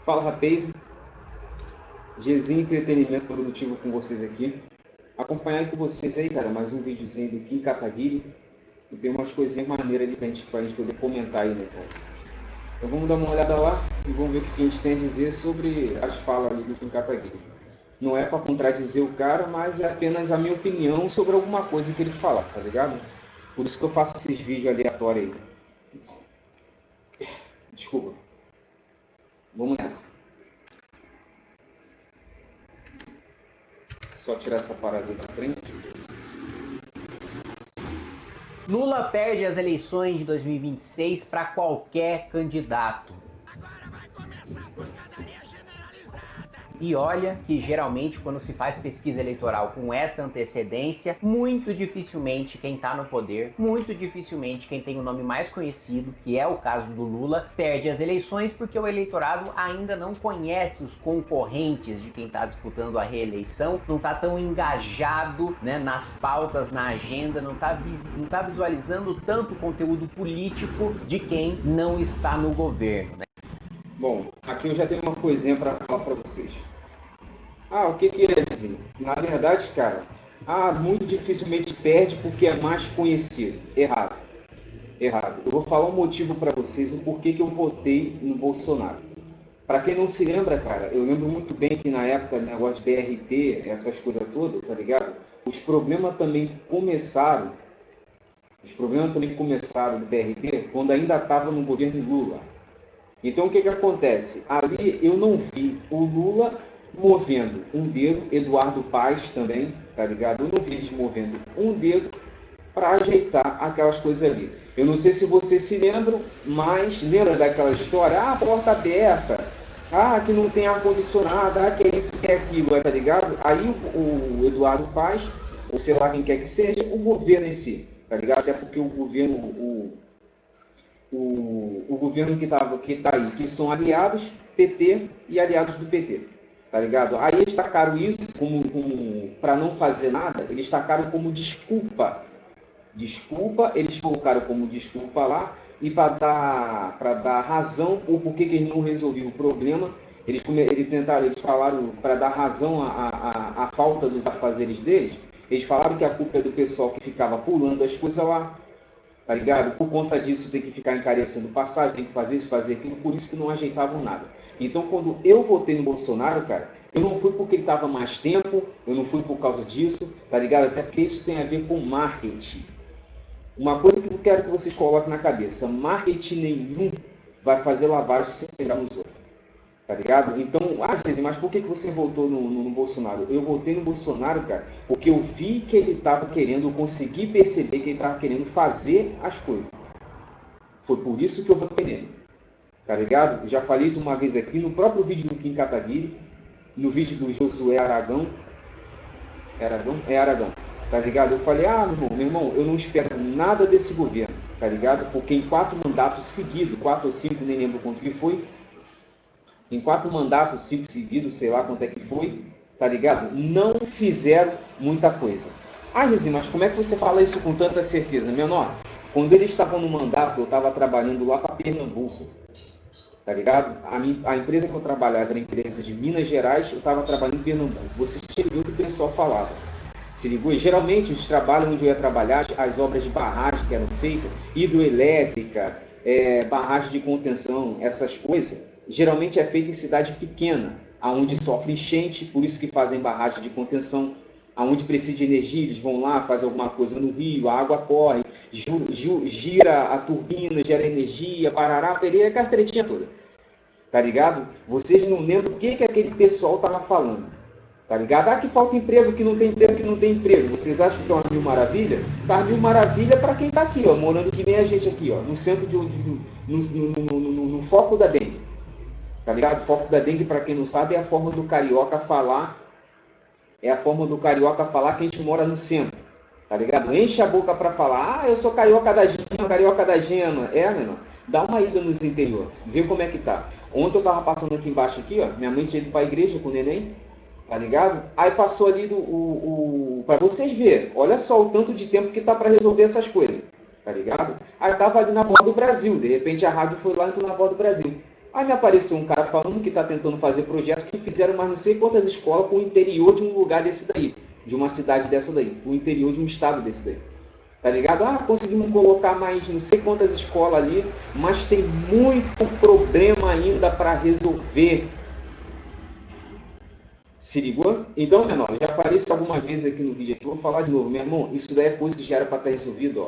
Fala, rapaz. Gzinho Entretenimento Produtivo com vocês aqui. Acompanhar aí com vocês aí, cara, mais um videozinho do Kim Kataguiri. E tem umas coisinhas maneiras ali pra gente poder comentar aí, né, cara? Então vamos dar uma olhada lá e vamos ver o que a gente tem a dizer sobre as falas ali do Kim Kataguiri. Não é para contradizer o cara, mas é apenas a minha opinião sobre alguma coisa que ele fala, tá ligado? Por isso que eu faço esses vídeos aleatórios aí. Desculpa. Vamos nessa. Só tirar essa parada da frente. Lula perde as eleições de 2026 para qualquer candidato. Agora vai começar a pancadaria generalizada. E olha que geralmente quando se faz pesquisa eleitoral com essa antecedência, muito dificilmente quem está no poder, muito dificilmente quem tem o nome mais conhecido, que é o caso do Lula, perde as eleições porque o eleitorado ainda não conhece os concorrentes de quem está disputando a reeleição, não está tão engajado, né, nas pautas, na agenda, não tá visualizando tanto conteúdo político de quem não está no governo, né? Bom, aqui eu já tenho uma coisinha para falar para vocês. O que é dizer? Na verdade, cara, muito dificilmente perde porque é mais conhecido. Errado. Errado. Eu vou falar um motivo para vocês, o porquê que eu votei no Bolsonaro. Para quem não se lembra, cara, eu lembro muito bem que na época, negócio de BRT, essas coisas todas, tá ligado? Os problemas também começaram do BRT quando ainda estava no governo Lula. Então, o que acontece? Ali eu não vi o Lula movendo um dedo, Eduardo Paes também, tá ligado? Eu não vi eles movendo um dedo para ajeitar aquelas coisas ali. Eu não sei se vocês se lembram, mas lembra daquela história? Porta aberta, que não tem ar-condicionado, que é isso, que é aquilo, tá ligado? Aí o Eduardo Paes, ou sei lá quem quer que seja, o governo em si, tá ligado? Até porque o governo, o governo que está aí, que são aliados, PT e aliados do PT, tá ligado? Aí eles tacaram isso para não fazer nada, eles tacaram como desculpa, eles colocaram como desculpa lá, e para dar razão o porquê que eles não resolviam o problema, eles falaram para dar razão à falta dos afazeres deles, eles falaram que a culpa é do pessoal que ficava pulando as coisas lá, tá ligado? Por conta disso tem que ficar encarecendo passagem, tem que fazer isso, fazer aquilo, por isso que não ajeitavam nada. Então quando eu votei no Bolsonaro, cara, eu não fui porque ele estava mais tempo, eu não fui por causa disso, tá ligado? Até porque isso tem a ver com marketing. Uma coisa que eu quero que vocês coloquem na cabeça, marketing nenhum vai fazer lavagem sem pegar nos outros. Tá ligado? Então, mas por que você votou no Bolsonaro? Eu votei no Bolsonaro, cara, porque eu vi que ele estava querendo, eu consegui perceber que ele estava querendo fazer as coisas. Foi por isso que eu votei nele. Tá ligado? Já falei isso uma vez aqui no próprio vídeo do Kim Kataguiri, no vídeo do Josué Aragão. Aragão. Tá ligado? Eu falei, meu irmão, eu não espero nada desse governo, tá ligado? Porque em 4 mandatos seguidos, 4 ou 5, nem lembro quanto que foi, em 4 mandatos, 5 seguidos, sei lá quanto é que foi, tá ligado? Não fizeram muita coisa. Gzinho, mas como é que você fala isso com tanta certeza? Menor, quando eles estavam no mandato, eu estava trabalhando lá para Pernambuco, tá ligado? A empresa que eu trabalhava era a empresa de Minas Gerais, eu estava trabalhando em Pernambuco. Você chegou o que o pessoal falava. Se ligou? E, geralmente, os trabalhos onde eu ia trabalhar, as obras de barragem que eram feitas, hidroelétrica, barragem de contenção, essas coisas, geralmente é feita em cidade pequena, aonde sofre enchente, por isso que fazem barragem de contenção, aonde precisa de energia, eles vão lá, fazem alguma coisa no rio, a água corre, gira a turbina, gera energia, parará, pereira, aquela tretinha toda. Tá ligado? Vocês não lembram o que aquele pessoal estava falando. Tá ligado? Que falta emprego, que não tem emprego, que não tem emprego. Vocês acham que é uma mil maravilha? Tá mil maravilha para quem tá aqui, ó, morando que nem a gente aqui, ó, no centro no foco da dengue. Tá ligado? O foco da dengue, para quem não sabe, é a forma do carioca falar. É a forma do carioca falar que a gente mora no centro. Tá ligado? Enche a boca para falar, eu sou carioca da gema, carioca da gema. Meu irmão. Dá uma ida nos interior, vê como é que tá. Ontem eu tava passando aqui embaixo, aqui, ó, minha mãe tinha ido pra igreja com o neném, tá ligado? Aí passou ali para vocês verem, olha só o tanto de tempo que tá para resolver essas coisas, tá ligado? Aí tava ali na Voz do Brasil, de repente a rádio foi lá e entrou na Voz do Brasil, Aí me apareceu um cara falando que está tentando fazer projeto que fizeram mais não sei quantas escolas para o interior de um lugar desse daí, de uma cidade dessa daí, o interior de um estado desse daí. Tá ligado? Ah, conseguimos colocar mais não sei quantas escolas ali, mas tem muito problema ainda para resolver. Se ligou? Então, menor, eu já falei isso algumas vezes aqui no vídeo aqui, vou falar de novo. Meu irmão, isso daí é coisa que já era para estar resolvido, ó.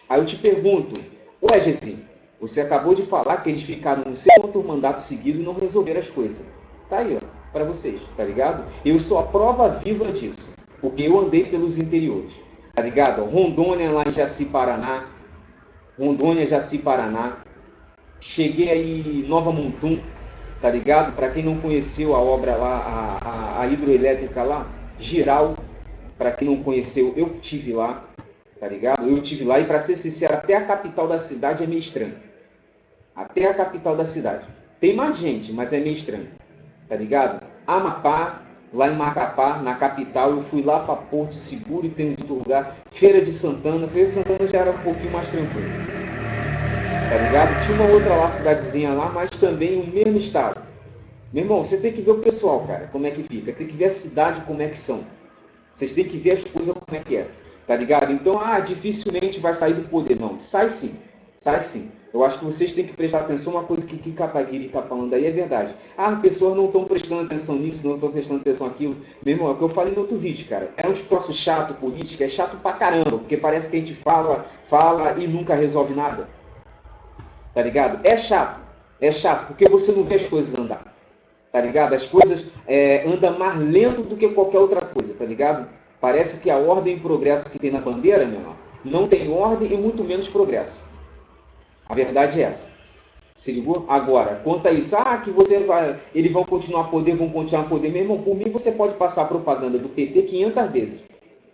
Aí eu te pergunto, ué, Gessim, você acabou de falar que eles ficaram não sei quanto mandato seguido e não resolveram as coisas. Tá aí, ó, para vocês, tá ligado? Eu sou a prova viva disso, porque eu andei pelos interiores, tá ligado? Rondônia, lá em Jaci, Paraná. Rondônia, Jaci, Paraná. Cheguei aí em Nova Mutum, tá ligado? Para quem não conheceu a obra lá, a hidroelétrica lá, Giral, para quem não conheceu, eu tive lá, tá ligado? Eu tive lá e, para ser sincero, até a capital da cidade é meio estranho. Até a capital da cidade. Tem mais gente, mas é meio estranho, tá ligado? Amapá, lá em Macapá, na capital, eu fui lá para Porto Seguro e tem outro lugar. Feira de Santana, Feira de Santana já era um pouquinho mais tranquilo, tá ligado? Tinha uma outra lá, cidadezinha lá, mas também o mesmo estado. Meu irmão, você tem que ver o pessoal, cara, como é que fica. Tem que ver a cidade como é que são. Vocês têm que ver as coisas como é que é, tá ligado? Então, dificilmente vai sair do poder. Não, sai sim, sai sim. Eu acho que vocês têm que prestar atenção. Uma coisa que Kataguiri está falando aí é verdade. As pessoas não estão prestando atenção nisso, não estão prestando atenção naquilo. Meu irmão, é o que eu falei no outro vídeo, cara. É uns troços chato, política, é chato pra caramba, porque parece que a gente fala e nunca resolve nada. Tá ligado? É chato, porque você não vê as coisas andar. Tá ligado? As coisas andam mais lento do que qualquer outra coisa, tá ligado? Parece que a ordem e progresso que tem na bandeira, meu irmão, não tem ordem e muito menos progresso. A verdade é essa. Se ligou? Agora, quanto a isso, que eles vão continuar a poder, meu irmão, por mim você pode passar a propaganda do PT 500 vezes.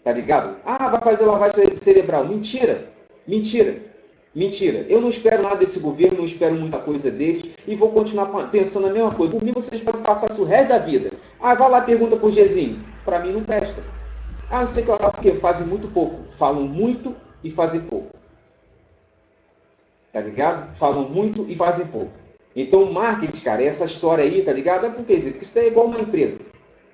Tá ligado? Vai fazer lavagem cerebral. Mentira. Mentira. Mentira. Eu não espero nada desse governo, não espero muita coisa deles e vou continuar pensando a mesma coisa. Por mim, vocês podem passar isso o resto da vida. Vai lá e pergunta pro Gezinho. Para mim, não presta. Não sei lá porque fazem muito pouco. Falam muito e fazem pouco. Tá ligado? Falam muito e fazem pouco. Então, o marketing, cara, essa história aí, tá ligado? Porque isso é igual uma empresa.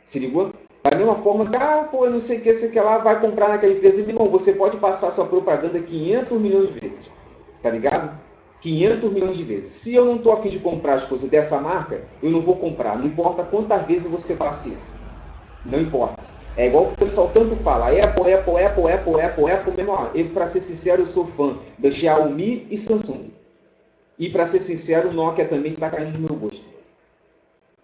Se ligou? Da mesma forma que, eu não sei o que, sei que lá, vai comprar naquela empresa. Irmão, você pode passar sua propaganda 500 milhões de vezes. Tá ligado? 500 milhões de vezes. Se eu não estou a fim de comprar as coisas dessa marca, eu não vou comprar. Não importa quantas vezes você faça isso. Não importa. É igual que o pessoal tanto fala. Apple, mesmo, para ser sincero, eu sou fã da Xiaomi e Samsung. E para ser sincero, o Nokia também está caindo no meu gosto.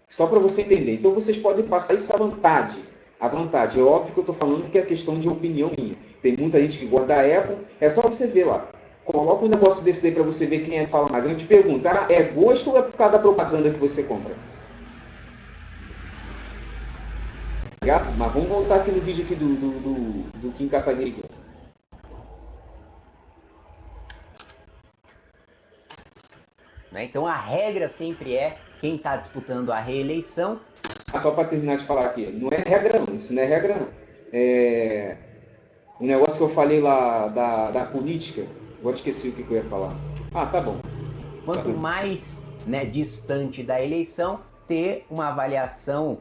Só para você entender. Então vocês podem passar isso à vontade. À vontade. É óbvio que eu estou falando que é questão de opinião minha. Tem muita gente que gosta da Apple. É só você ver lá. Coloca um negócio desse daí para você ver quem fala mais. Eu te pergunto, é gosto ou é por causa da propaganda que você compra? Gato? Mas vamos voltar aqui no vídeo aqui do Kim Kataguiri. Então a regra sempre é quem está disputando a reeleição. Só para terminar de falar aqui, não é regra não, isso não é regra não. O negócio que eu falei lá da política, agora esqueci o que eu ia falar. Tá bom. Quanto mais distante da eleição, ter uma avaliação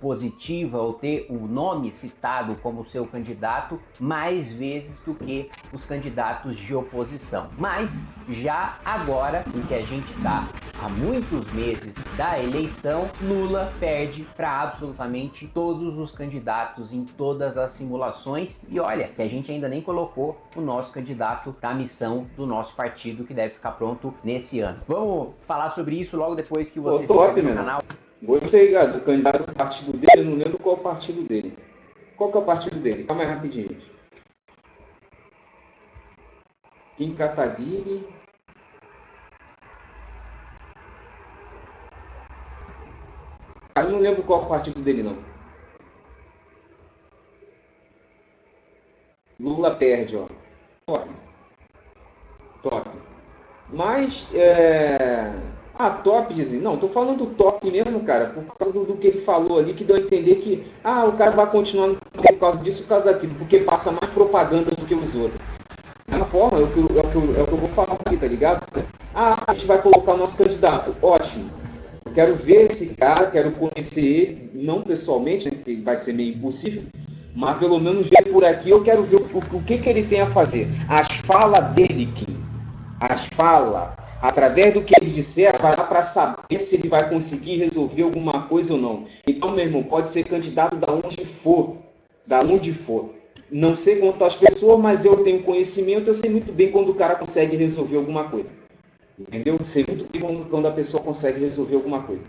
positiva ou ter o nome citado como seu candidato mais vezes do que os candidatos de oposição. Mas já agora, em que a gente está há muitos meses da eleição, Lula perde para absolutamente todos os candidatos em todas as simulações. E olha, que a gente ainda nem colocou o nosso candidato da missão do nosso partido, que deve ficar pronto nesse ano. Vamos falar sobre isso logo depois que você se inscrever no canal. Gostei, do candidato do partido dele, eu não lembro qual é o partido dele. Qual que é o partido dele? Calma aí rapidinho, gente. Kim Kataguiri. Eu não lembro qual é o partido dele, não. Lula perde, ó. Top. Mas, top, dizem. Não, tô falando do top mesmo, cara, por causa do que ele falou ali, que deu a entender que, o cara vai continuar por causa disso, por causa daquilo, porque passa mais propaganda do que os outros. Da mesma forma, é o que eu vou falar aqui, tá ligado? Ah, a gente vai colocar o nosso candidato. Ótimo. Eu quero ver esse cara, quero conhecer ele, não pessoalmente, né, que vai ser meio impossível, mas pelo menos ver por aqui, eu quero ver o que ele tem a fazer. As falas dele, Kim, as falas, através do que ele disser, vai lá para saber se ele vai conseguir resolver alguma coisa ou não. Então, meu irmão, pode ser candidato da onde for, Não sei quantas pessoas, mas eu tenho conhecimento, eu sei muito bem quando o cara consegue resolver alguma coisa. Entendeu? Eu sei muito bem quando a pessoa consegue resolver alguma coisa.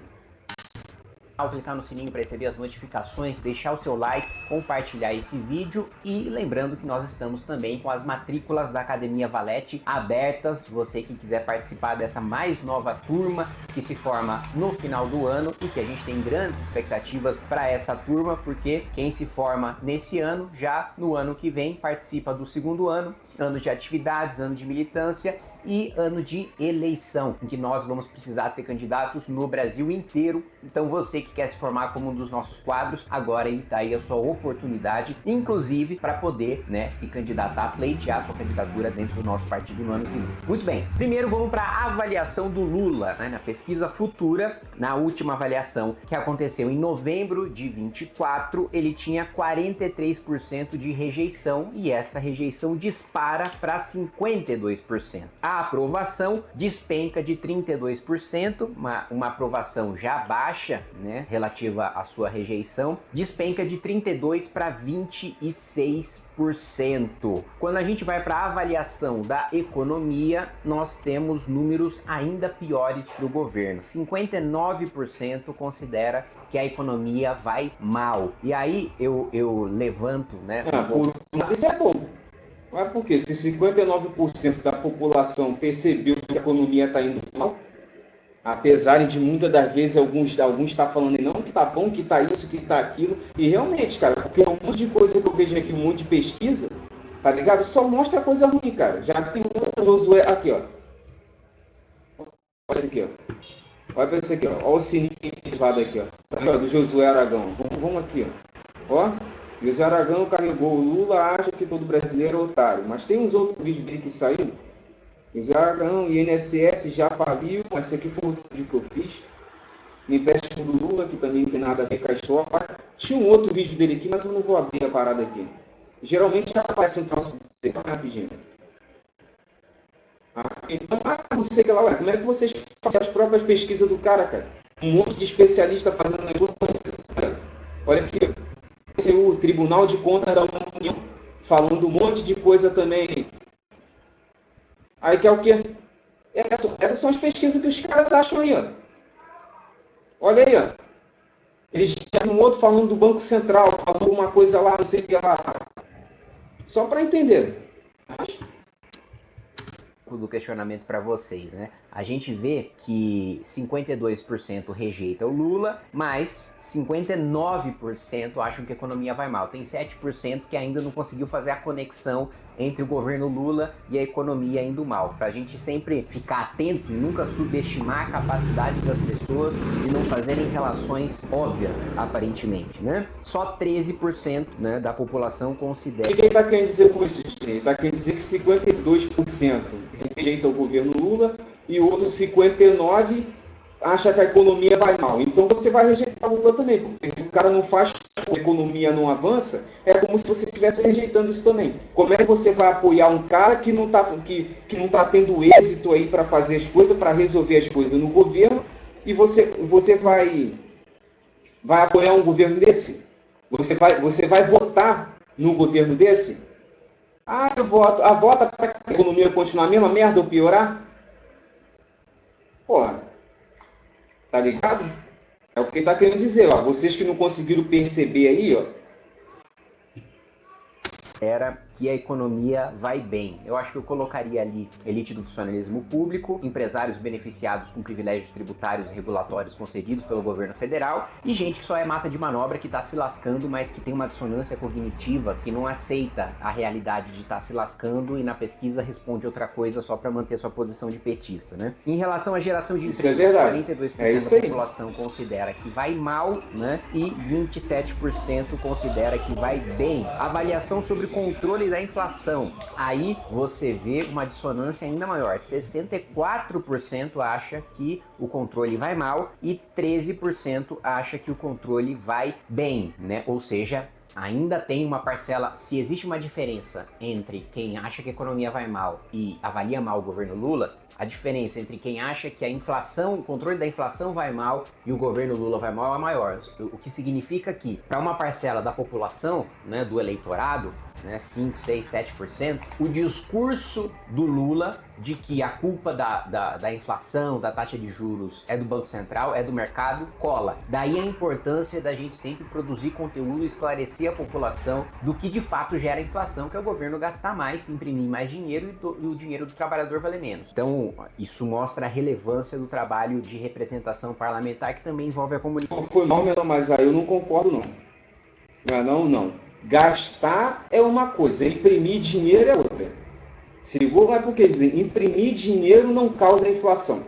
Ao clicar no sininho para receber as notificações, deixar o seu like, compartilhar esse vídeo e lembrando que nós estamos também com as matrículas da Academia Valete abertas, você que quiser participar dessa mais nova turma que se forma no final do ano e que a gente tem grandes expectativas para essa turma, porque quem se forma nesse ano, já no ano que vem participa do segundo ano, ano de atividades, ano de militância e ano de eleição, em que nós vamos precisar ter candidatos no Brasil inteiro. Então você que quer se formar como um dos nossos quadros, agora está aí a sua oportunidade, inclusive para poder, né, se candidatar, pleitear sua candidatura dentro do nosso partido no ano que vem. Muito bem, primeiro vamos para a avaliação do Lula, né, na pesquisa Futura, na última avaliação que aconteceu em novembro de 24, ele tinha 43% de rejeição e essa rejeição dispara para 52%. A aprovação despenca de 32%, uma aprovação já baixa, né, relativa à sua rejeição, despenca de 32% para 26%. Quando a gente vai para a avaliação da economia, nós temos números ainda piores para o governo. 59% considera que a economia vai mal. E aí eu levanto, né? Isso é bom. Mas por quê? Se 59% da população percebeu que a economia está indo mal, apesar de muitas das vezes alguns estão falando não, que tá bom, que tá isso, que tá aquilo, e realmente, cara, porque um monte de coisa que eu vejo aqui, um monte de pesquisa, tá ligado? Só mostra coisa ruim, cara. Já tem um Josué aqui, ó. Olha isso aqui, ó. Olha pra isso aqui, ó. Olha o sininho ativado aqui, ó. Tá aqui, ó, do Josué Aragão. Vamos aqui, ó. Ó. Josué Aragão carregou o Lula, acha que todo brasileiro é otário. Mas tem uns outros vídeos dele que saíram. Josué Aragão, INSS já faliu. Esse aqui foi outro vídeo que eu fiz. Me empréstimo do Lula, que também não tem nada a ver com a história. Tinha um outro vídeo dele aqui, mas eu não vou abrir a parada aqui. Geralmente aparece um troço desse rapidinho. Então, não sei o que lá, como é que vocês fazem as próprias pesquisas do cara? Um monte de especialista fazendo as coisas. Olha aqui, o Tribunal de Contas da União falando um monte de coisa também. Aí que é o quê? Essas são as pesquisas que os caras acham aí, ó. Olha aí, ó. Eles têm um outro falando do Banco Central, falando uma coisa lá, não sei o que lá. Só para entender. Do questionamento para vocês, né? A gente vê que 52% rejeita o Lula, mas 59% acham que a economia vai mal. Tem 7% que ainda não conseguiu fazer a conexão entre o governo Lula e a economia indo mal. Para a gente sempre ficar atento e nunca subestimar a capacidade das pessoas de não fazerem relações óbvias, aparentemente, né? Só 13%, né, da população considera... O que ele está querendo dizer com isso? Ele está querendo dizer que 52% rejeita o governo Lula e outros 59% acha que a economia vai mal. Então você vai rejeitar o Lula também, porque se o cara não faz, a economia não avança, é como se você estivesse rejeitando isso também. Como é que você vai apoiar um cara que não está tendo êxito aí para fazer as coisas, para resolver as coisas no governo, e você vai apoiar um governo desse? Você vai votar no governo desse? Ah, eu voto. Ah, vota para a economia continuar a mesma merda ou piorar? Porra. Tá ligado? É o que ele tá querendo dizer, ó. Vocês que não conseguiram perceber aí, ó. Era que a economia vai bem. Eu acho que eu colocaria ali elite do funcionalismo público, empresários beneficiados com privilégios tributários e regulatórios concedidos pelo governo federal e gente que só é massa de manobra, que tá se lascando, mas que tem uma dissonância cognitiva, que não aceita a realidade de estar se lascando e na pesquisa responde outra coisa só para manter sua posição de petista, né? Em relação à geração de empregos, 42% da população considera que vai mal, né? E 27% considera que vai bem. Avaliação sobre controle controle da inflação. Aí você vê uma dissonância ainda maior. 64% acha que o controle vai mal e 13% acha que o controle vai bem, né? Ou seja, ainda tem uma parcela, se existe uma diferença entre quem acha que a economia vai mal e avalia mal o governo Lula, a diferença entre quem acha que a inflação, o controle da inflação vai mal e o governo Lula vai mal é maior. O que significa que, para uma parcela da população, né, do eleitorado, né, 5, 6, 7%, o discurso do Lula de que a culpa da inflação, da taxa de juros é do Banco Central, é do mercado, cola. Daí a importância da gente sempre produzir conteúdo e esclarecer a população do que de fato gera a inflação, que é o governo gastar mais, imprimir mais dinheiro e o dinheiro do trabalhador valer menos. Então, isso mostra a relevância do trabalho de representação parlamentar, que também envolve a comunicação. Foi mal, mas aí eu não concordo, não. Não. Gastar é uma coisa, imprimir dinheiro é outra. Se ligou? Mas por que dizer? Imprimir dinheiro não causa inflação.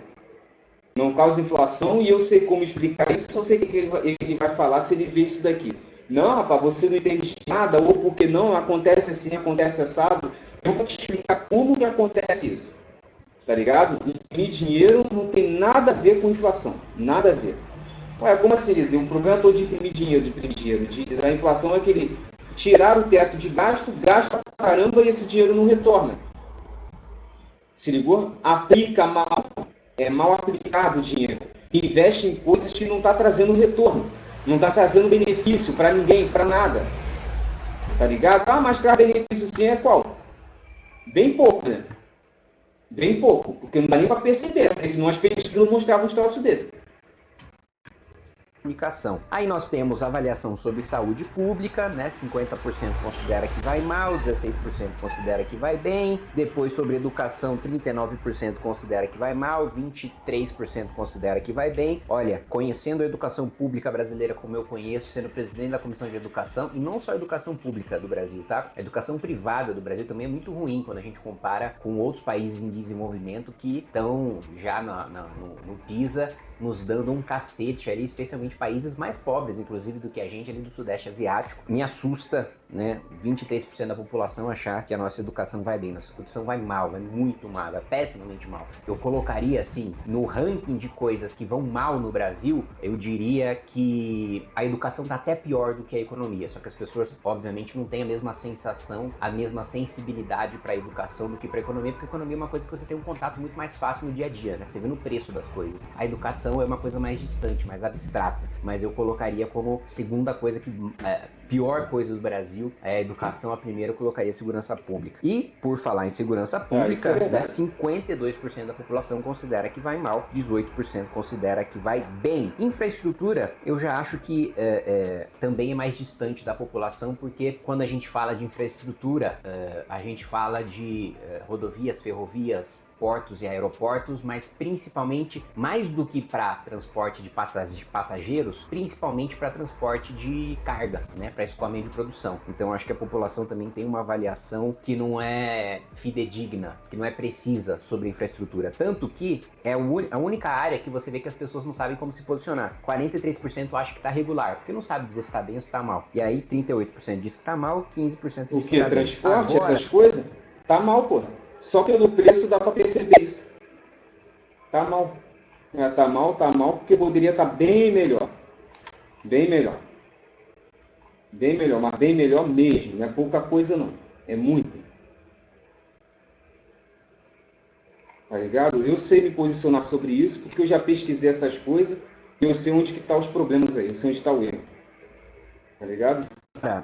Não causa inflação e eu sei como explicar isso, eu sei o que ele vai falar se ele ver isso daqui. Não, rapaz, você não entende nada, ou porque não, acontece assim, acontece assado. Eu vou te explicar como que acontece isso. Tá ligado? Imprimir dinheiro não tem nada a ver com inflação. Nada a ver. Ué, como assim dizer? O problema todo de imprimir dinheiro, da inflação é que ele tirar o teto de gasto, gasta pra caramba e esse dinheiro não retorna. Se ligou? Aplica mal, é mal aplicado o dinheiro. Investe em coisas que não está trazendo retorno, não está trazendo benefício para ninguém, para nada. Tá ligado? Ah, mas traz benefício sim, é qual? Bem pouco, né? Bem pouco, porque não dá nem para perceber, porque senão as pesquisas não mostravam um troço desse. Comunicação. Aí nós temos avaliação sobre saúde pública, né? 50% considera que vai mal, 16% considera que vai bem. Depois sobre educação, 39% considera que vai mal, 23% considera que vai bem. Olha, conhecendo a educação pública brasileira como eu conheço, sendo presidente da Comissão de Educação, e não só a educação pública do Brasil, tá? A educação privada do Brasil também é muito ruim quando a gente compara com outros países em desenvolvimento que estão já no PISA, nos dando um cacete ali, especialmente países mais pobres, inclusive, do que a gente ali do Sudeste Asiático. Me assusta, né, 23% da população achar que a nossa educação vai bem. Nossa educação vai mal, vai muito mal, vai pessimamente mal. Eu colocaria, assim, no ranking de coisas que vão mal no Brasil, eu diria que a educação tá até pior do que a economia, só que as pessoas, obviamente, não têm a mesma sensação, a mesma sensibilidade para a educação do que para a economia, porque a economia é uma coisa que você tem um contato muito mais fácil no dia a dia, né? Você vê no preço das coisas. A educação é uma coisa mais distante, mais abstrata, mas eu colocaria como segunda coisa que pior coisa do Brasil é a educação, a primeira eu colocaria a segurança pública. E, por falar em segurança pública, 52% da população considera que vai mal, 18% considera que vai bem. Infraestrutura, eu já acho que também é mais distante da população, porque quando a gente fala de infraestrutura, a gente fala de rodovias, ferrovias, portos e aeroportos, mas principalmente, mais do que para transporte de passageiros, principalmente para transporte de carga, né, para escoamento de produção. Então acho que a população também tem uma avaliação que não é fidedigna, que não é precisa sobre infraestrutura, tanto que é a única área que você vê que as pessoas não sabem como se posicionar. 43% acha que está regular, porque não sabe dizer se está bem ou se está mal. E aí 38% diz que está mal, 15% diz que está bem. O que? Transporte, essas coisas? Tá mal, pô. Só pelo preço dá para perceber isso. Tá mal. Tá mal, porque poderia estar bem melhor. Bem melhor. Bem melhor, mas bem melhor mesmo. Não é pouca coisa, não. É muito. Tá ligado? Eu sei me posicionar sobre isso, porque eu já pesquisei essas coisas e eu sei onde que tá os problemas aí. Eu sei onde está o erro. Tá ligado?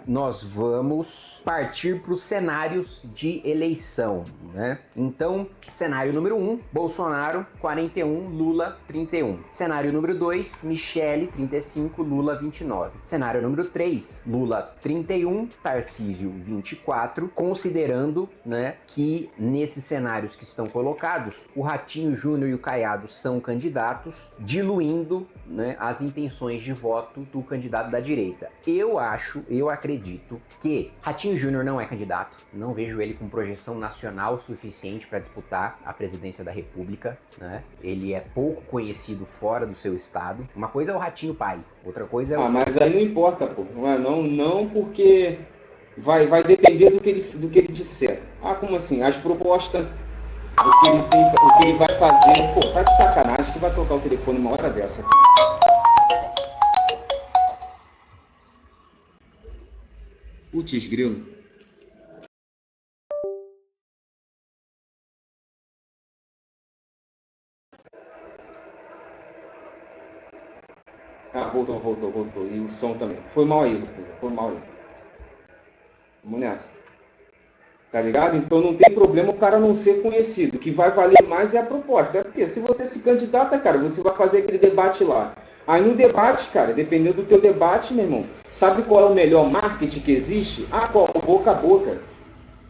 Nós vamos partir para os cenários de eleição, né? Então, cenário número 1, Bolsonaro, 41, Lula, 31. Cenário número 2, Michele, 35, Lula, 29. Cenário número 3, Lula, 31, Tarcísio, 24, considerando, né, que nesses cenários que estão colocados, o Ratinho Júnior e o Caiado são candidatos, diluindo, né, as intenções de voto do candidato da direita. Eu acredito que Ratinho Júnior não é candidato, não vejo ele com projeção nacional suficiente para disputar a presidência da República, né? Ele é pouco conhecido fora do seu estado. Uma coisa é o Ratinho pai, outra coisa é o... mas aí não importa, pô. Não, porque Vai depender do que ele disser. Ah, como assim? As propostas, o que ele tem, o que ele vai fazer. Pô, tá de sacanagem que vai tocar o telefone uma hora dessa. Putz, grilo. Ah, voltou. E o som também. Foi mal aí, Lucas. Foi mal aí. Vamos nessa. Tá ligado? Então não tem problema o cara não ser conhecido. O que vai valer mais é a proposta. É porque se você se candidata, cara, você vai fazer aquele debate lá. Aí no debate, cara, dependendo do teu debate, meu irmão, sabe qual é o melhor marketing que existe? Ah, qual? Boca a boca.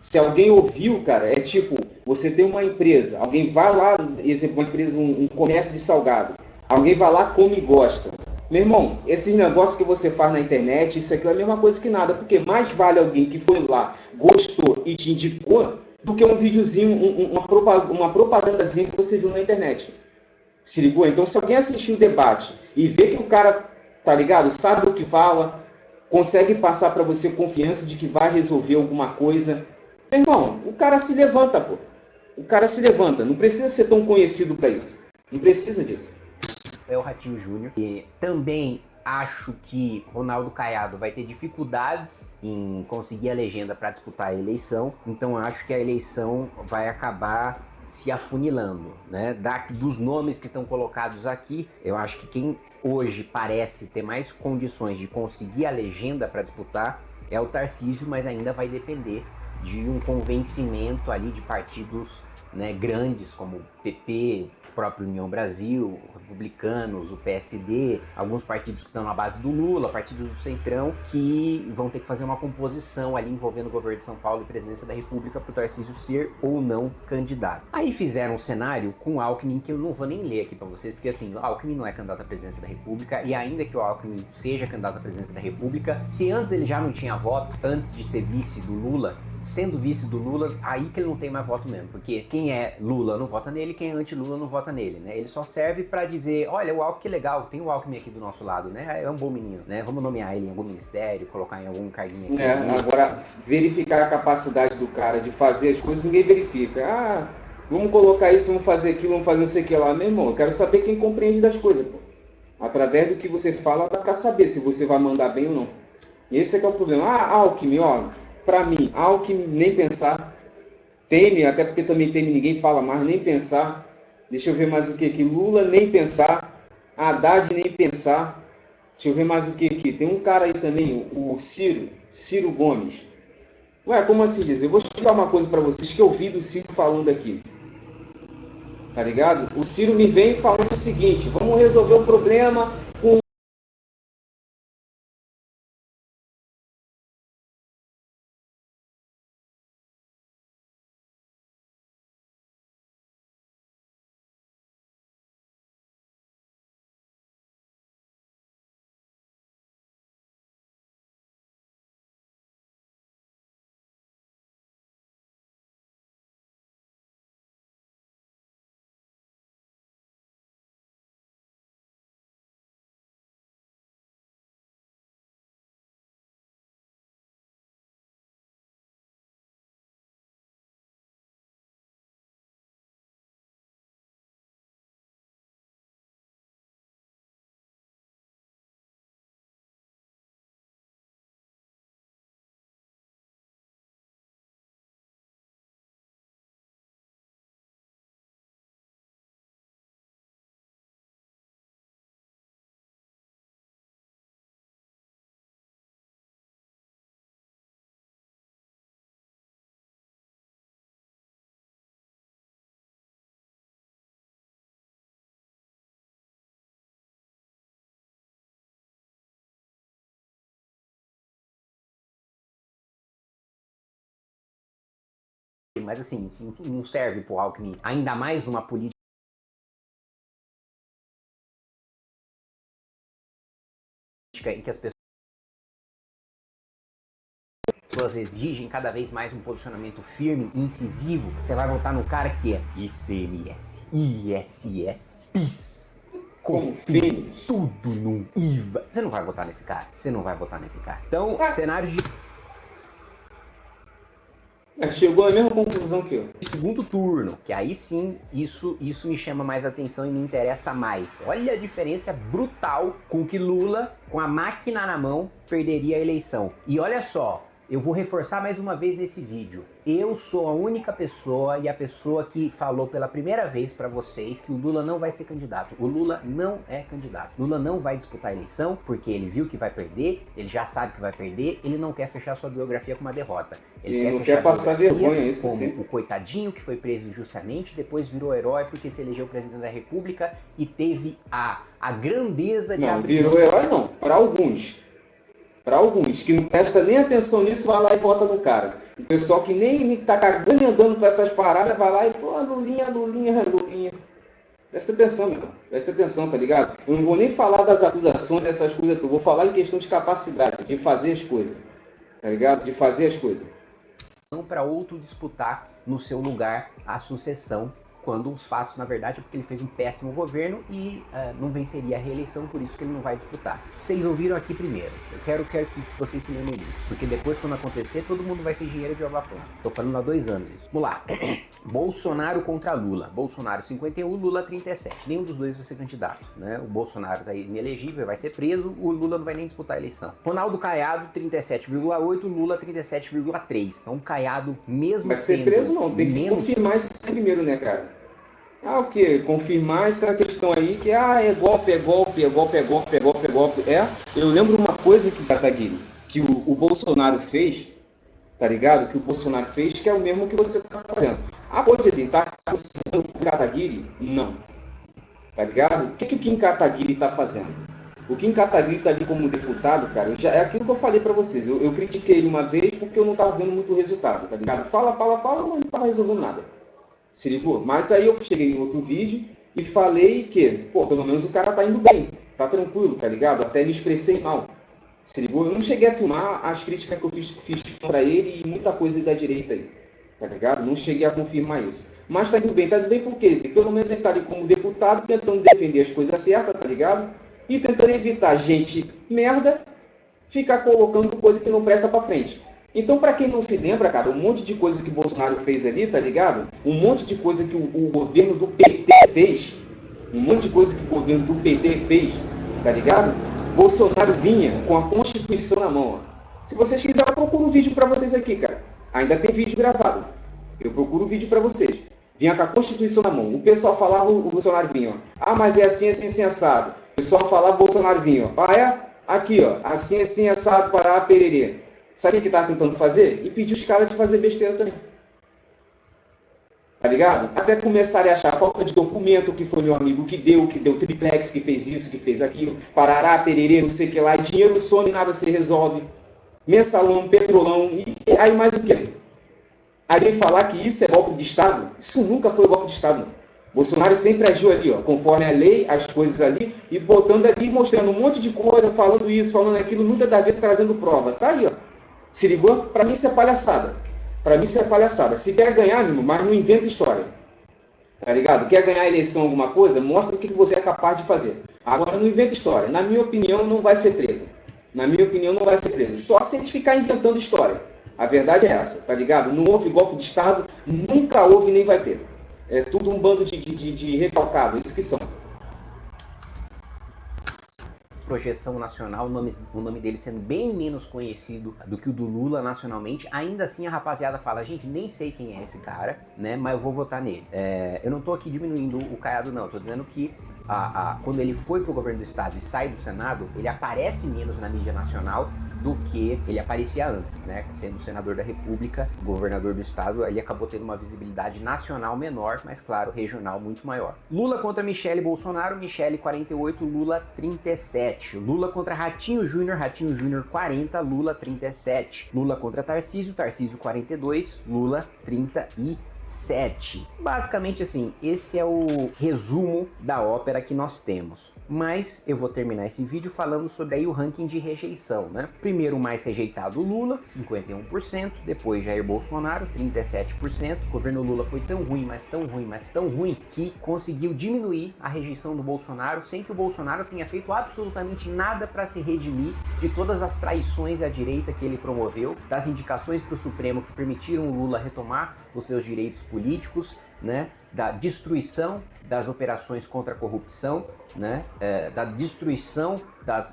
Se alguém ouviu, cara, é tipo, você tem uma empresa, alguém vai lá, exemplo, uma empresa, um comércio de salgado, alguém vai lá, come e gosta. Meu irmão, esses negócios que você faz na internet, isso aqui é a mesma coisa que nada, porque mais vale alguém que foi lá, gostou e te indicou, do que um videozinho, uma propagandazinha que você viu na internet. Se ligou? Então, se alguém assistiu o debate e vê que o cara, tá ligado, sabe o que fala, consegue passar para você confiança de que vai resolver alguma coisa, meu irmão, o cara se levanta, pô. O cara se levanta. Não precisa ser tão conhecido para isso. Não precisa disso. É o Ratinho Júnior. E também acho que Ronaldo Caiado vai ter dificuldades em conseguir a legenda para disputar a eleição. Então acho que a eleição vai acabar se afunilando, né? Dos nomes que estão colocados aqui, eu acho que quem hoje parece ter mais condições de conseguir a legenda para disputar é o Tarcísio, mas ainda vai depender de um convencimento ali de partidos, né, grandes como o PP, o próprio União Brasil, Republicanos, o PSD, alguns partidos que estão na base do Lula, partidos do Centrão, que vão ter que fazer uma composição ali envolvendo o governo de São Paulo e presidência da República para o Tarcísio ser ou não candidato. Aí fizeram um cenário com o Alckmin que eu não vou nem ler aqui para vocês, porque assim, o Alckmin não é candidato à presidência da República, e ainda que o Alckmin seja candidato à presidência da República, se antes ele já não tinha voto, antes de ser vice do Lula, sendo vice do Lula, aí que ele não tem mais voto mesmo, porque quem é Lula não vota nele, quem é anti-Lula não vota nele, né? Ele só serve pra dizer, olha, o Alckmin que legal, tem o Alckmin aqui do nosso lado, né? É um bom menino, né? Vamos nomear ele em algum ministério, colocar em algum carguinho aqui. Agora, verificar a capacidade do cara de fazer as coisas, ninguém verifica. Ah, vamos colocar isso, vamos fazer aquilo, vamos fazer não sei o que lá. Meu irmão, eu quero saber quem compreende das coisas, pô. Através do que você fala, dá pra saber se você vai mandar bem ou não. Esse é que é o problema. Ah, Alckmin, ó, pra mim, Alckmin, nem pensar. Temer, até porque também Temer ninguém fala mais, nem pensar. Deixa eu ver mais o que aqui. Lula, nem pensar. Haddad, nem pensar. Deixa eu ver mais o que aqui. Tem um cara aí também, o Ciro Gomes. Ué, como assim dizer? Eu vou explicar uma coisa pra vocês que eu vi do Ciro falando aqui. Tá ligado? O Ciro me vem falando o seguinte, vamos resolver o problema com Mas assim, não serve pro Alckmin, ainda mais numa política em que as pessoas exigem cada vez mais um posicionamento firme e incisivo. Você vai votar no cara que é ICMS, ISS, PIS, COFINS, tudo no IVA. Você não vai votar nesse cara. Você não vai votar nesse cara. Então, cenários de... Chegou à mesma conclusão que eu. Segundo turno, que aí sim, isso me chama mais atenção e me interessa mais. Olha a diferença brutal com que Lula, com a máquina na mão, perderia a eleição. E olha só, eu vou reforçar mais uma vez nesse vídeo. Eu sou a única pessoa e a pessoa que falou pela primeira vez para vocês que o Lula não vai ser candidato. O Lula não é candidato. Lula não vai disputar a eleição porque ele viu que vai perder, ele já sabe que vai perder, ele não quer fechar sua biografia com uma derrota. Ele não quer passar vergonha, isso como sim. O coitadinho que foi preso injustamente, depois virou herói porque se elegeu presidente da República e teve a grandeza de... Não, virou herói não, para alguns. Para alguns, que não presta nem atenção nisso, vai lá e vota no cara. O pessoal que nem tá cagando e andando com essas paradas, vai lá e, pô, Lulinha. Presta atenção, meu irmão. Presta atenção, tá ligado? Eu não vou nem falar das acusações, dessas coisas, eu vou falar em questão de capacidade, de fazer as coisas. Tá ligado? De fazer as coisas. Não para outro disputar no seu lugar a sucessão, quando os fatos, na verdade, é porque ele fez um péssimo governo e não venceria a reeleição, por isso que ele não vai disputar. Vocês ouviram aqui primeiro. Eu quero que vocês se lembrem disso, porque depois, quando acontecer, todo mundo vai ser engenheiro de obra pronta. Tô falando há 2 anos isso. Vamos lá. Bolsonaro contra Lula. Bolsonaro 51, Lula 37. Nenhum dos dois vai ser candidato, né? O Bolsonaro tá inelegível, vai ser preso, o Lula não vai nem disputar a eleição. Ronaldo Caiado 37,8, Lula 37,3. Então, Caiado mesmo vai ser preso não, tem que confirmar isso primeiro, né, cara? O quê? Confirmar essa questão aí que é golpe. Eu lembro uma coisa que Kataguiri, que o Bolsonaro fez, tá ligado? Que o Bolsonaro fez, que é o mesmo que você tá fazendo. Pode dizer, tá usando o Kataguiri? Não. Tá ligado? O que o Kim Kataguiri tá fazendo? O Kim Kataguiri tá ali como deputado, cara, é aquilo que eu falei pra vocês. Eu critiquei ele uma vez porque eu não tava vendo muito resultado, tá ligado? Fala, mas não tava resolvendo nada. Se ligou? Mas aí eu cheguei em outro vídeo e falei que, pô, pelo menos o cara tá indo bem, tá tranquilo, tá ligado? Até me expressei mal. Se ligou? Eu não cheguei a filmar as críticas que eu fiz pra ele e muita coisa da direita aí, tá ligado? Não cheguei a confirmar isso. Mas tá indo bem por quê? Pelo menos ele tá ali como deputado tentando defender as coisas certas, tá ligado? E tentando evitar gente merda ficar colocando coisa que não presta pra frente. Então, para quem não se lembra, cara, um monte de coisa que o Bolsonaro fez ali, tá ligado? Um monte de coisa que o governo do PT fez, tá ligado? Bolsonaro vinha com a Constituição na mão, ó. Se vocês quiserem, eu procuro um vídeo para vocês aqui, cara. Ainda tem vídeo gravado. Eu procuro um vídeo para vocês. Vinha com a Constituição na mão. O pessoal falava, o Bolsonaro vinha, ó. Mas é assim, assado. O pessoal falava, o Bolsonaro vinha, ó. Aqui, ó. Assim, assado, Pará, pererê. Sabe o que estava tentando fazer? E pedir os caras de fazer besteira também. Tá ligado? Até começarem a achar falta de documento, que foi meu amigo que deu triplex, que fez isso, que fez aquilo, parará, pererê, não sei o que lá, e dinheiro some, nada se resolve. Mensalão, petrolão, e aí mais o quê? Aí vem falar que isso é golpe de Estado? Isso nunca foi golpe de Estado, não. Bolsonaro sempre agiu ali, ó, conforme a lei, as coisas ali, e botando ali, mostrando um monte de coisa, falando isso, falando aquilo, muitas das vezes trazendo prova. Tá aí, ó. Se ligou? Pra mim isso é palhaçada. Se quer ganhar, mas não inventa história. Tá ligado? Quer ganhar a eleição alguma coisa, mostra o que você é capaz de fazer. Agora não inventa história. Na minha opinião, não vai ser preso. Só se ele ficar inventando história. A verdade é essa, tá ligado? Não houve golpe de Estado, nunca houve nem vai ter. É tudo um bando de recalcados, isso que são. Projeção nacional, o nome dele sendo bem menos conhecido do que o do Lula nacionalmente, ainda assim a rapaziada fala, gente, nem sei quem é esse cara, né, mas eu vou votar nele. Eu não tô aqui diminuindo o Caiado não, eu tô dizendo que quando ele foi pro governo do estado e sai do Senado, ele aparece menos na mídia nacional do que ele aparecia antes, né? Sendo senador da República, governador do estado, aí acabou tendo uma visibilidade nacional menor, mas claro, regional muito maior. Lula contra Michele Bolsonaro, Michele 48, Lula 37. Lula contra Ratinho Júnior 40, Lula 37. Lula contra Tarcísio 42, Lula 33. 7. Basicamente assim, esse é o resumo da ópera que nós temos. Mas eu vou terminar esse vídeo falando sobre aí o ranking de rejeição, né? Primeiro o mais rejeitado, Lula, 51%, depois Jair Bolsonaro, 37%. O governo Lula foi tão ruim, mas tão ruim, mas tão ruim, que conseguiu diminuir a rejeição do Bolsonaro, sem que o Bolsonaro tenha feito absolutamente nada para se redimir de todas as traições à direita que ele promoveu, das indicações para o Supremo que permitiram o Lula retomar os seus direitos políticos, né, da destruição das operações contra a corrupção, né, da destruição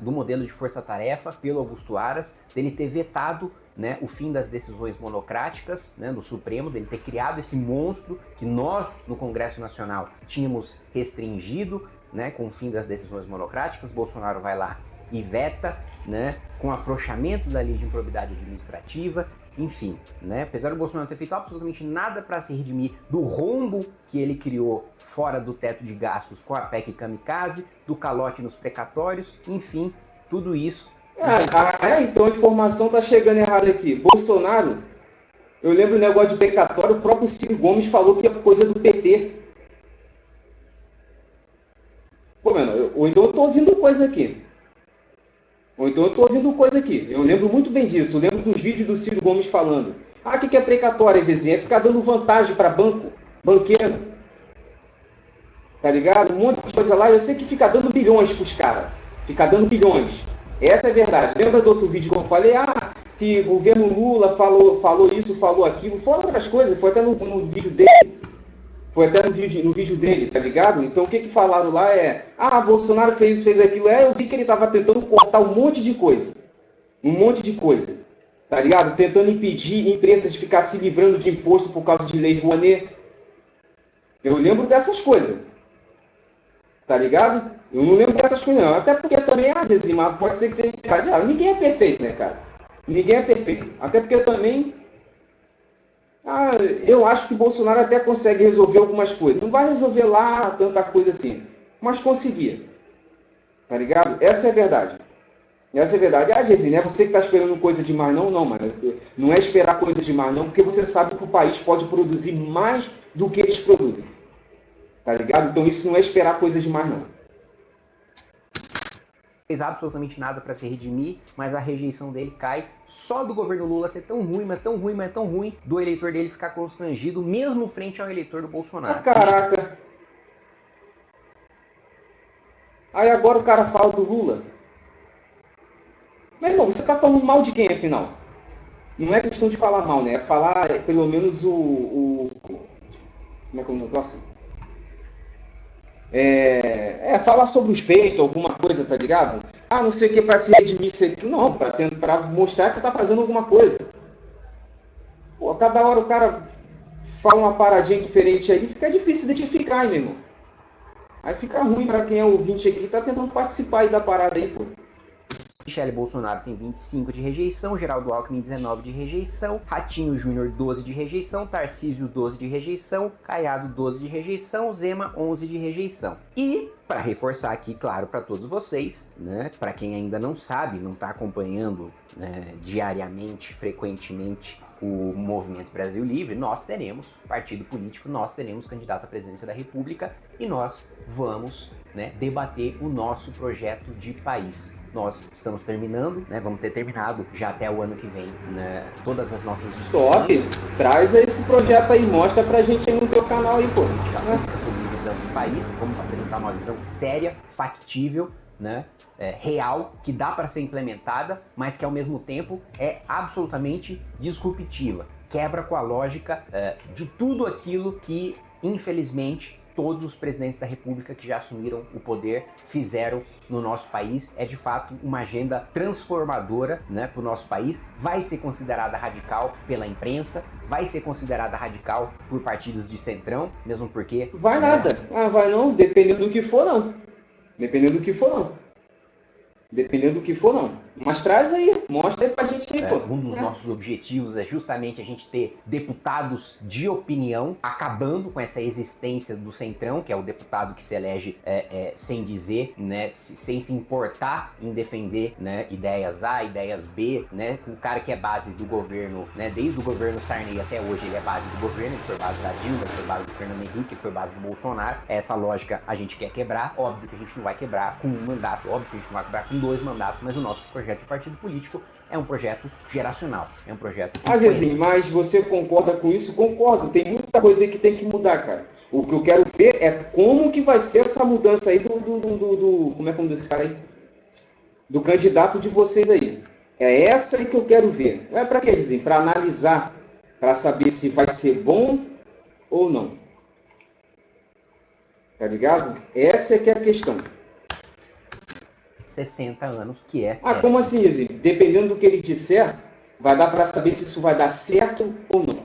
do modelo de força-tarefa pelo Augusto Aras, dele ter vetado, né, o fim das decisões monocráticas, né, no Supremo, dele ter criado esse monstro que nós, no Congresso Nacional, tínhamos restringido, né, com o fim das decisões monocráticas. Bolsonaro vai lá e veta, né, com afrouxamento da lei de improbidade administrativa. Enfim, né? Apesar do Bolsonaro não ter feito absolutamente nada para se redimir do rombo que ele criou fora do teto de gastos com a PEC Kamikaze, do calote nos precatórios, enfim, tudo isso. Então a informação tá chegando errada aqui. Bolsonaro, eu lembro o negócio de precatório, o próprio Ciro Gomes falou que é coisa do PT. Pô, mano, ou então eu tô ouvindo coisa aqui. Eu lembro muito bem disso. Eu lembro dos vídeos do Ciro Gomes falando. O que é precatória, Gezinha? É ficar dando vantagem para banqueiro. Tá ligado? Um monte de coisa lá. Eu sei que fica dando bilhões pros caras. Fica dando bilhões. Essa é a verdade. Lembra do outro vídeo que eu falei? Que o governo Lula falou isso, falou aquilo. Fora outras coisas. Foi até no vídeo dele. No vídeo dele, tá ligado? Então o que falaram lá é: Bolsonaro fez aquilo. Eu vi que ele tava tentando cortar um monte de coisa. Tá ligado? Tentando impedir empresas de ficar se livrando de imposto por causa de lei Rouanet. Eu lembro dessas coisas. Tá ligado? Eu não lembro dessas coisas não. Até porque também, Gesima, pode ser que seja verdade. Ninguém é perfeito, né, cara? Ninguém é perfeito. Até porque também... eu acho que o Bolsonaro até consegue resolver algumas coisas. Não vai resolver lá tanta coisa assim, mas conseguia. Tá ligado? Essa é a verdade. Gesine, é você que tá esperando coisa demais, não? Não, mano. Não é esperar coisa demais, não, porque você sabe que o país pode produzir mais do que eles produzem. Tá ligado? Então isso não é esperar coisa demais, não. Fez absolutamente nada para se redimir, mas a rejeição dele cai só do governo Lula ser tão ruim, mas tão ruim, mas tão ruim, do eleitor dele ficar constrangido, mesmo frente ao eleitor do Bolsonaro. Caraca! Aí agora o cara fala do Lula. Meu irmão, você tá falando mal de quem, afinal? Não é questão de falar mal, né? É falar, pelo menos, como é que é o negócio? Falar sobre os feitos, alguma coisa, tá ligado? Não sei o que, pra se redimir, não, pra mostrar que tá fazendo alguma coisa. Pô, cada hora o cara fala uma paradinha diferente aí, fica difícil identificar, hein, meu irmão? Aí fica ruim pra quem é ouvinte aqui que tá tentando participar aí da parada aí, pô. Michele Bolsonaro tem 25 de rejeição, Geraldo Alckmin 19 de rejeição, Ratinho Júnior 12 de rejeição, Tarcísio 12 de rejeição, Caiado 12 de rejeição, Zema 11 de rejeição. E, para reforçar aqui, claro, para todos vocês, né, para quem ainda não sabe, não está acompanhando, né, diariamente, frequentemente, o Movimento Brasil Livre, nós teremos partido político, nós teremos candidato à presidência da República e nós vamos, né, debater o nosso projeto de país. Nós estamos terminando, né? Vamos ter terminado já até o ano que vem, né? Todas as nossas discussões. Top! Traz esse projeto aí, mostra pra gente aí no teu canal aí, pô. Sobre visão de país, vamos apresentar uma visão séria, factível, né? Real, que dá para ser implementada, mas que ao mesmo tempo é absolutamente disruptiva. Quebra com a lógica de tudo aquilo que, infelizmente, todos os presidentes da República que já assumiram o poder fizeram no nosso país. É de fato uma agenda transformadora, né, para o nosso país. Vai ser considerada radical pela imprensa, vai ser considerada radical por partidos de centrão, mesmo porque... Vai nada. Vai não, dependendo do que for não. Dependendo do que for, não. Mas traz aí, mostra aí pra gente aí, pô. Um dos nossos objetivos é justamente a gente ter deputados de opinião, acabando com essa existência do centrão, que é o deputado que se elege sem dizer, né, sem se importar em defender, né, ideias A, ideias B, né, o cara que é base do governo, né, desde o governo Sarney até hoje ele é base do governo, ele foi base da Dilma, ele foi base do Fernando Henrique, ele foi base do Bolsonaro. Essa lógica a gente quer quebrar, óbvio que a gente não vai quebrar com um mandato, óbvio que a gente não vai quebrar com 2 mandatos, mas o nosso projeto de partido político é um projeto geracional, é um projeto... Jezinho, mas você concorda com isso? Concordo, tem muita coisa aí que tem que mudar, cara. O que eu quero ver é como que vai ser essa mudança aí como é que é desse cara aí? Do candidato de vocês aí. É essa aí que eu quero ver. Não é pra quê, Jezinho? Pra analisar, pra saber se vai ser bom ou não. Tá ligado? Essa é que é a questão. 60 anos, que é... Como assim, Jezinho? Dependendo do que ele disser, vai dar para saber se isso vai dar certo ou não.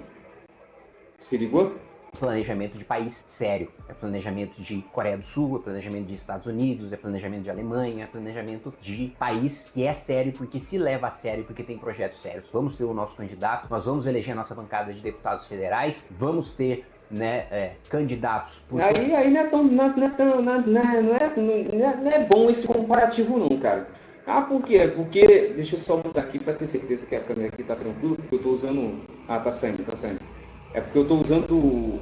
Se ligou? Planejamento de país sério. É planejamento de Coreia do Sul, é planejamento de Estados Unidos, é planejamento de Alemanha, é planejamento de país que é sério porque se leva a sério, porque tem projetos sérios. Vamos ter o nosso candidato, nós vamos eleger a nossa bancada de deputados federais, vamos ter, né, candidatos... Aí não é bom esse comparativo não, cara. Por quê? Porque, deixa eu só mudar aqui para ter certeza que a câmera aqui tá tranquila, porque eu tô usando... tá saindo. É porque eu tô usando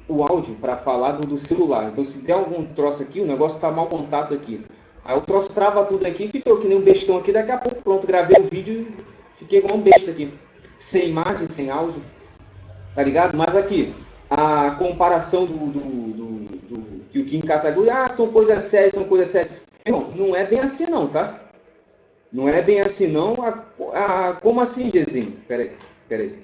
o áudio para falar do celular. Então se der algum troço aqui, o negócio tá mal contato aqui. Aí o troço trava tudo aqui, ficou que nem um bestão aqui, daqui a pouco pronto, gravei o vídeo e fiquei igual um besta aqui. Sem imagem, sem áudio. Tá ligado? Mas aqui, a comparação que o Kim Kataguiri, são coisas sérias, não é bem assim não, tá? Não é bem assim não. Como assim, Jezinho? Peraí.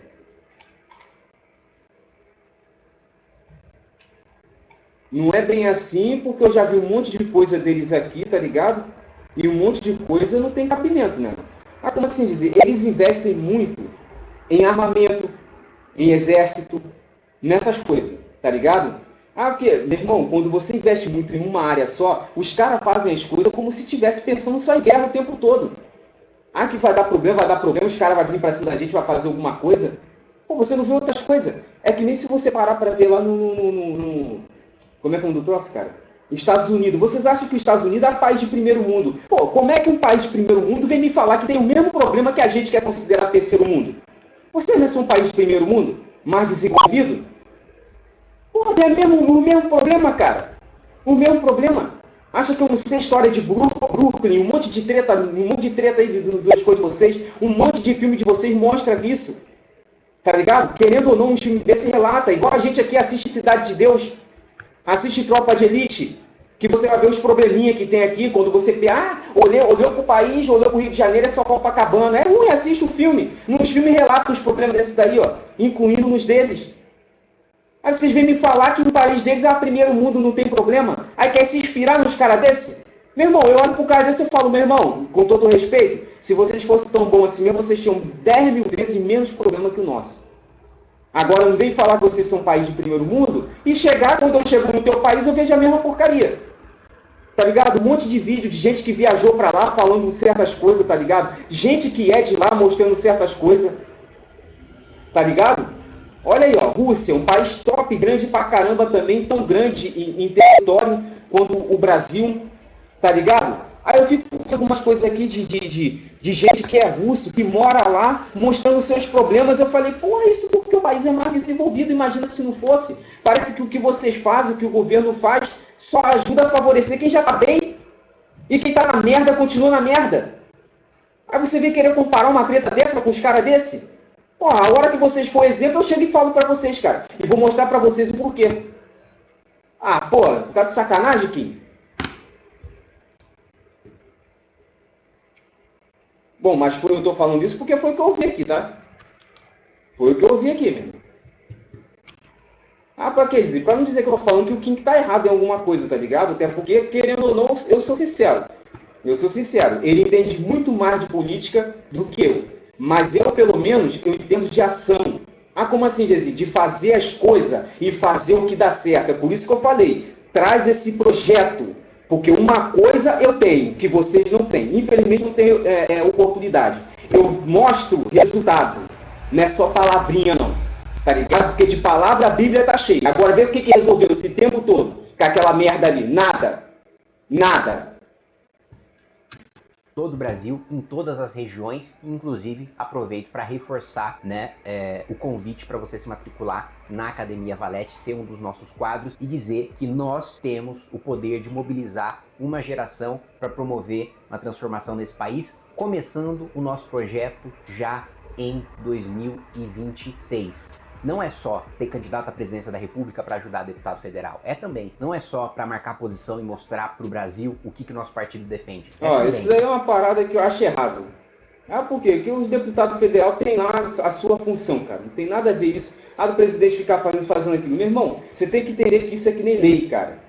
Não é bem assim, porque eu já vi um monte de coisa deles aqui, tá ligado? E um monte de coisa não tem cabimento, né? Como assim dizer? Eles investem muito em armamento, em exército, nessas coisas, tá ligado? Porque, meu irmão, quando você investe muito em uma área só, os caras fazem as coisas como se estivesse pensando só em guerra o tempo todo. Que vai dar problema, os caras vão vir pra cima da gente, vai fazer alguma coisa. Pô, você não vê outras coisas. É que nem se você parar pra ver lá como é que é do troço, cara? Estados Unidos. Vocês acham que os Estados Unidos é um país de primeiro mundo? Pô, como é que um país de primeiro mundo vem me falar que tem o mesmo problema que a gente quer considerar terceiro mundo? Vocês não são um país de primeiro mundo? Mais desenvolvido? Pô, é o mesmo problema, cara. O mesmo problema. Acha que eu não sei história de Brooklyn, um monte de treta aí das coisas de vocês, um monte de filme de vocês mostra isso. Tá ligado? Querendo ou não, um filme desse relata, igual a gente aqui assiste Cidade de Deus, assiste Tropa de Elite, que você vai ver os probleminha que tem aqui, quando você olhou pro país, olhou pro Rio de Janeiro, é só Copacabana. É ruim, assiste o filme. Nos filmes relatam os problemas desses daí, ó, incluindo nos deles. Aí vocês vêm me falar que no país deles é o primeiro mundo, não tem problema. Aí quer se inspirar nos caras desse? Meu irmão, eu olho pro cara desse e falo, meu irmão, com todo o respeito, se vocês fossem tão bons assim mesmo, vocês tinham 10 mil vezes menos problema que o nosso. Agora não vem falar que vocês são um país de primeiro mundo e quando eu chego no teu país, eu vejo a mesma porcaria. Tá ligado? Um monte de vídeo de gente que viajou pra lá falando certas coisas, tá ligado? Gente que é de lá mostrando certas coisas. Tá ligado? Olha aí, ó, Rússia, um país top, grande pra caramba também, tão grande em território quanto o Brasil, tá ligado? Aí eu fico com algumas coisas aqui de gente que é russo, que mora lá, mostrando seus problemas. Eu falei, pô, isso porque o país é mais desenvolvido, imagina se não fosse. Parece que o que vocês fazem, o que o governo faz, só ajuda a favorecer quem já tá bem. E quem tá na merda, continua na merda. Aí você vem querer comparar uma treta dessa com os caras desse? Pô, a hora que vocês for exemplo, eu chego e falo pra vocês, cara. E vou mostrar pra vocês o porquê. Pô, tá de sacanagem, Kim? Bom, mas eu tô falando isso porque foi o que eu ouvi aqui, tá? Foi o que eu ouvi aqui, meu. Pra que dizer? Pra não dizer que eu tô falando que o Kim tá errado em alguma coisa, tá ligado? Até porque, querendo ou não, eu sou sincero. Ele entende muito mais de política do que eu. Mas eu, pelo menos, eu entendo de ação. Como assim, Jesi? De fazer as coisas e fazer o que dá certo. É por isso que eu falei. Traz esse projeto. Porque uma coisa eu tenho, que vocês não têm. Infelizmente não tenho oportunidade. Eu mostro resultado. Não é só palavrinha, não. Tá ligado? Porque de palavra a Bíblia tá cheia. Agora vê o que resolveu esse tempo todo com aquela merda ali. Nada. Nada. Todo o Brasil, em todas as regiões, inclusive aproveito para reforçar, né, o convite para você se matricular na Academia Valete, ser um dos nossos quadros e dizer que nós temos o poder de mobilizar uma geração para promover uma transformação nesse país, começando o nosso projeto já em 2026. Não é só ter candidato à presidência da República para ajudar deputado federal. É também. Não é só para marcar posição e mostrar para o Brasil o que nosso partido defende. Isso aí é uma parada que eu acho errado. Por quê? Porque os deputados federais têm lá a sua função, cara. Não tem nada a ver isso. Do presidente ficar fazendo aquilo. Meu irmão, você tem que entender que isso é que nem lei, cara.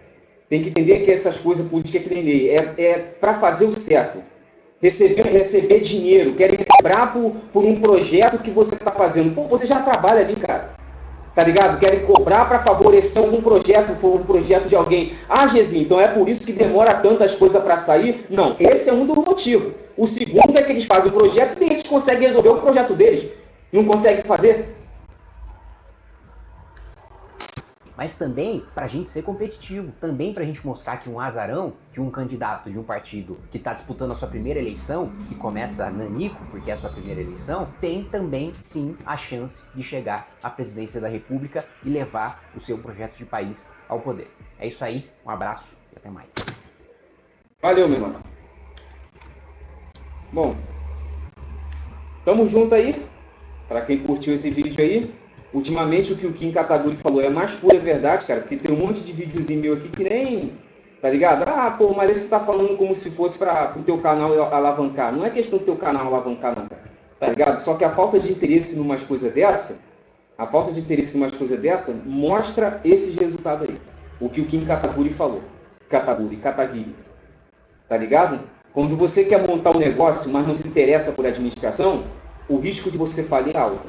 Tem que entender que essas coisas políticas é que nem lei. É para fazer o certo. Receber dinheiro, querem cobrar por um projeto que você está fazendo. Pô, você já trabalha ali, cara. Tá ligado? Querem cobrar para favorecer algum projeto, um projeto de alguém. Gezinho, então é por isso que demora tantas coisas para sair? Não, esse é um dos motivos. O segundo é que eles fazem o projeto e eles conseguem resolver o projeto deles. Não conseguem fazer? Mas também para a gente ser competitivo, também para a gente mostrar que um azarão, que um candidato de um partido que está disputando a sua primeira eleição, que começa nanico, porque é a sua primeira eleição, tem também, sim, a chance de chegar à presidência da República e levar o seu projeto de país ao poder. É isso aí, um abraço e até mais. Valeu, meu irmão. Bom, tamo junto aí, para quem curtiu esse vídeo aí. Ultimamente o que o Kim Kataguiri falou é mais pura verdade, cara, porque tem um monte de videozinho meu aqui que nem, tá ligado? Pô, mas esse você tá falando como se fosse para o teu canal alavancar. Não é questão do teu canal alavancar, não, cara, tá ligado? Só que a falta de interesse em umas coisas dessa, mostra esses resultados aí. O que o Kim Kataguiri falou. Kataguiri. Tá ligado? Quando você quer montar um negócio, mas não se interessa por administração, o risco de você falir é alto.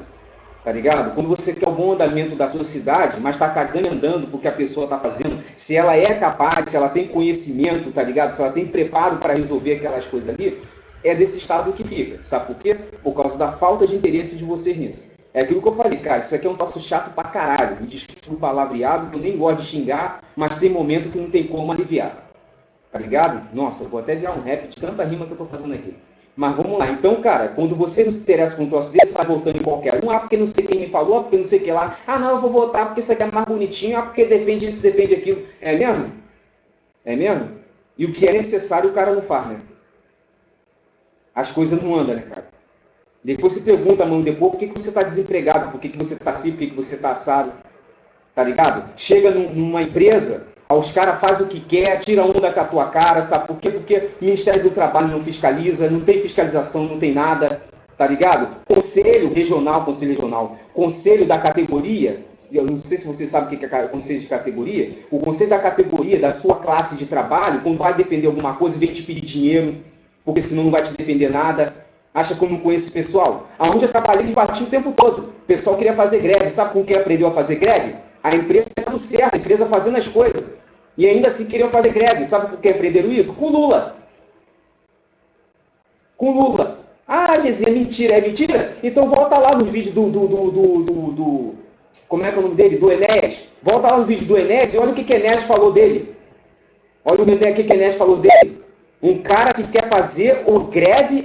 Tá ligado? Quando você quer o bom andamento da sua cidade, mas tá cagando e andando porque a pessoa tá fazendo, se ela é capaz, se ela tem conhecimento, tá ligado? Se ela tem preparo para resolver aquelas coisas ali, é desse estado que fica. Sabe por quê? Por causa da falta de interesse de vocês nisso. É aquilo que eu falei, cara, isso aqui é um troço chato pra caralho. Me desculpa o palavreado, eu nem gosto de xingar, mas tem momento que não tem como aliviar. Tá ligado? Nossa, eu vou até virar um rap de tanta rima que eu tô fazendo aqui. Mas vamos lá. Então, cara, quando você não se interessa por um troço desse, sai votando em qualquer um. Porque não sei quem me falou, porque não sei o que lá. Não, eu vou votar porque isso aqui é mais bonitinho. Porque defende isso, defende aquilo. É mesmo? É mesmo? E o que é necessário o cara não faz, né? As coisas não andam, né, cara? Depois se pergunta, mano, depois por que você tá desempregado? Por que você tá assim? Por que você tá assado? Tá ligado? Chega numa empresa... Os caras fazem o que quer, tira onda com a tua cara, sabe por quê? Porque o Ministério do Trabalho não fiscaliza, não tem fiscalização, não tem nada, tá ligado? Conselho regional, conselho da categoria, eu não sei se você sabe o que é conselho de categoria, o conselho da categoria da sua classe de trabalho, quando vai defender alguma coisa, vem te pedir dinheiro, porque senão não vai te defender nada. Acha que eu não conheço esse pessoal? Aonde eu trabalhei, eles batiam o tempo todo. O pessoal queria fazer greve, sabe com quem aprendeu a fazer greve? A empresa dando certo, a empresa fazendo as coisas. E ainda assim queriam fazer greve. Sabe por que aprenderam isso? Com Lula. Gezinha, é mentira? Então volta lá no vídeo do como é que é o nome dele? Do Enéas. Volta lá no vídeo do Enéas e olha o que Enéas falou dele. Olha o que Enéas falou dele. Um cara que quer fazer o greve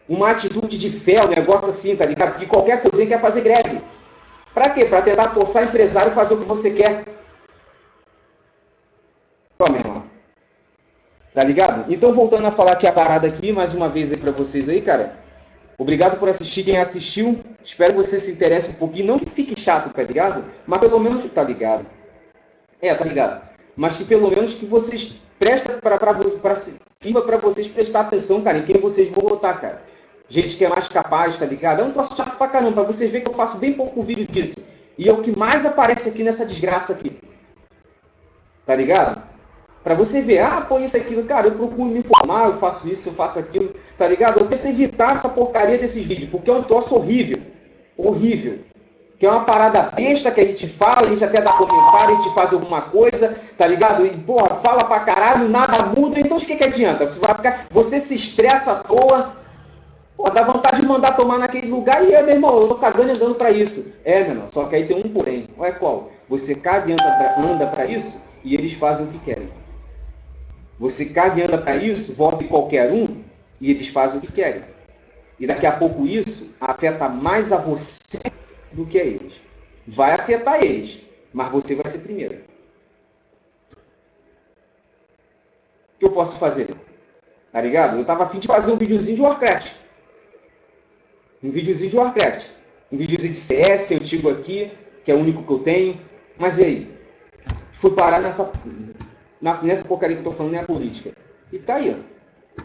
uma atitude de fé, um negócio assim, tá ligado? Que qualquer coisinha quer fazer greve. Pra quê? Pra tentar forçar o empresário a fazer o que você quer. Tá ligado? Então, voltando a falar aqui a parada aqui, mais uma vez aí pra vocês aí, cara. Obrigado por assistir quem assistiu. Espero que você se interesse um pouquinho. Não que fique chato, tá ligado? Mas pelo menos, tá ligado? Tá ligado? Mas que pelo menos que vocês prestem sirva pra vocês prestar atenção, cara, em quem vocês vão votar, cara. Gente que é mais capaz, tá ligado? É um troço chato pra caramba, pra vocês verem que eu faço bem pouco vídeo disso. E é o que mais aparece aqui nessa desgraça aqui. Tá ligado? Pra você ver, pô, isso aqui, cara, eu procuro me informar, eu faço isso, eu faço aquilo, tá ligado? Eu tento evitar essa porcaria desses vídeos, porque é um troço horrível. Horrível. Que é uma parada besta que a gente fala, a gente até dá comentário, a gente faz alguma coisa, tá ligado? E, porra, fala pra caralho, nada muda, então o que adianta? Você se estressa à toa, pô, dá vontade de mandar tomar naquele lugar e, meu irmão, eu tô cagando e andando pra isso. Meu irmão, só que aí tem um porém. Olha qual? Você caga e anda pra isso e eles fazem o que querem. Você caga e anda pra isso, vota em qualquer um e eles fazem o que querem. E daqui a pouco isso afeta mais a você do que a eles. Vai afetar eles, mas você vai ser primeiro. O que eu posso fazer? Tá ligado? Eu tava a fim de fazer um videozinho de Warcraft. Um videozinho de Warcraft. Um videozinho de CS antigo aqui, que é o único que eu tenho. Mas e aí? Fui parar nessa porcaria que eu tô falando, é a política. E tá aí, ó.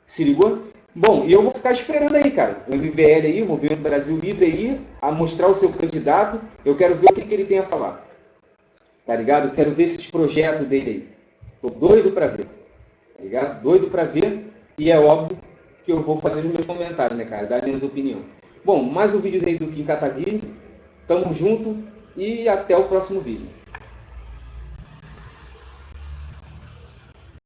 Se ligou? Bom, e eu vou ficar esperando aí, cara. O MBL aí, o Movimento Brasil Livre aí, a mostrar o seu candidato. Eu quero ver o que ele tem a falar. Tá ligado? Eu quero ver esses projetos dele aí. Tô doido pra ver. Tá ligado? Doido pra ver. E é óbvio que eu vou fazer os meus comentários, né, cara? Dar minhas opiniões. Bom, mais um vídeo aí do Kim Kataguiri. Tamo junto e até o próximo vídeo.